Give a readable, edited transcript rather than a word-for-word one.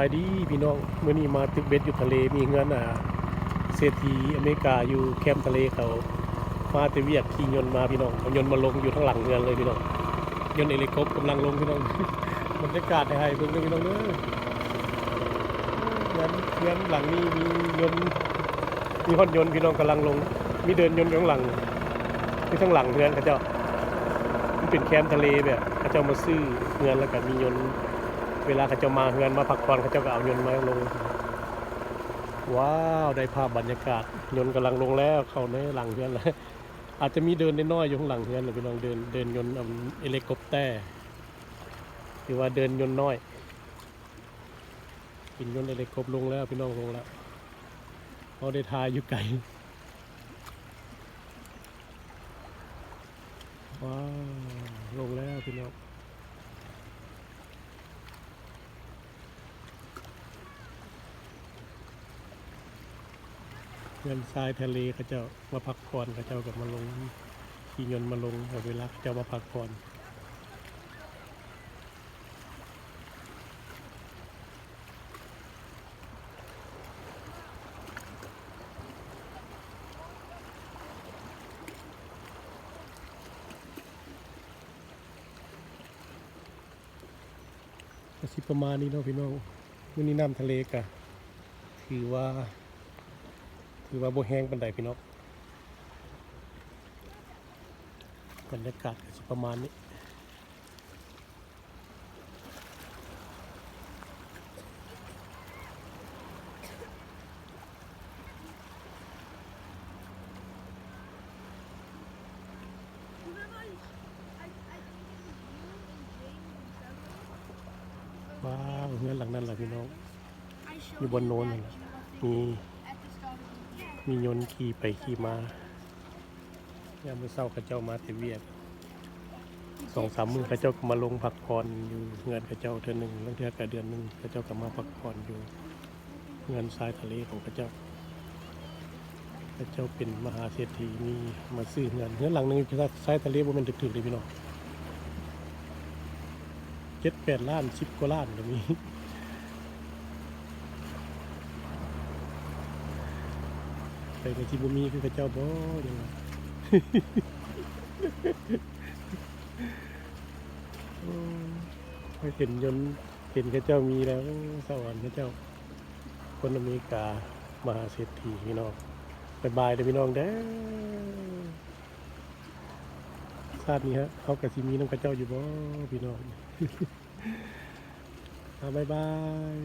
ไปดีพี่น้องเมื่อนี้มาตึกเบ็ดอยู่ทะเลมีเงินเศรษฐีอเมริกาอยู่แคมป์ทะเลเขามาแต่เวียกขี่ยนต์มาพี่น้องเอายนต์มาลงอยู่ข้างหลังเงินเลยพี่น้องยนต์เฮลิคอปเตอร์กำลังลงพี่น้อง บรรยากาศให้เบิ่งด้วยพี่น้องเด้อเงินหลังนี้มียนต์มีฮอดยนต์พี่น้องกำลังลงมีเดินยนต์อยู่ข้างหลังมีข้างหลังเงินเขาเจ้ามันเป็นแคมป์ทะเลแบบเขาเจ้ามาซื้อเงินแล้วก็มียนต์เวลาเขาจะมาเฮือนมาพักผ่อนเขาจะก็เอายนต์มาลงว้าวได้ภาพบรรยากาศยนต์กำลังลงแล้วเข้าในหลังเฮือนแล้วอาจจะมีเดินน้อยๆอยู่ข้างหลังเฮือนหรือพี่น้องเดินยนต์เฮลิคอปเตอร์หรือว่าเดินยนต์น้อยกินยนต์เฮลิคอปเตอร์ลงแล้วพี่น้องลงแล้วเขาได้ทายอยู่ไกลว้าวลงแล้วพี่น้องเงินทรายทะเลเขาเจ้ามาพักผ่อนเขาเจ้ากับมาลงขี่ยนต์มาลงเวลาเขาเจ้ามาพักผ่อนก็สิประมาณนี้เนาะพี่น้องวันนี้น้ำทะเลกะถือว่าบ่แห้งปานใดพี่น้องบรรยากาศก็สิประมาณนี้ว้าวเงินหลังนั้นแหละพี่น้องอยู่บนโน้นนั่นแหละมียนต์ขี่ไปขี่มายามมื้อเช้าเขาเจ้ามาแต่เวียก2-3 มื้อเขาเจ้าก็มาลงพักผ่อนอยู่เงินเขาเจ้าเทื่อนึงบางเทื่อก็เดือนนึงเขาเจ้าก็มาพักผ่อนอยู่เงินทรายทะเลของเขาเจ้าเป็นมหาเศรษฐีมีมาซื้อเงินหลังนึงทรายทะเลบ่แม่นถึกๆเลยพี่น้อง7-8 ล้าน10 กว่าล้านก็มีไปกับที่บ่มีคือเขาเจ้าบ่ยังไง เห็นยนต์เห็นเขาเจ้ามีแล้วสวรรค์เขาเจ้าคนอเมริกามหาเศรษฐีพี่น้องบ๊ายบายเด้อพี่น้องเด้อชาตินี้ฮะเขากับซีมีน้องเขาเจ้าอยู่บ่พี่น้องบ๊ายบาย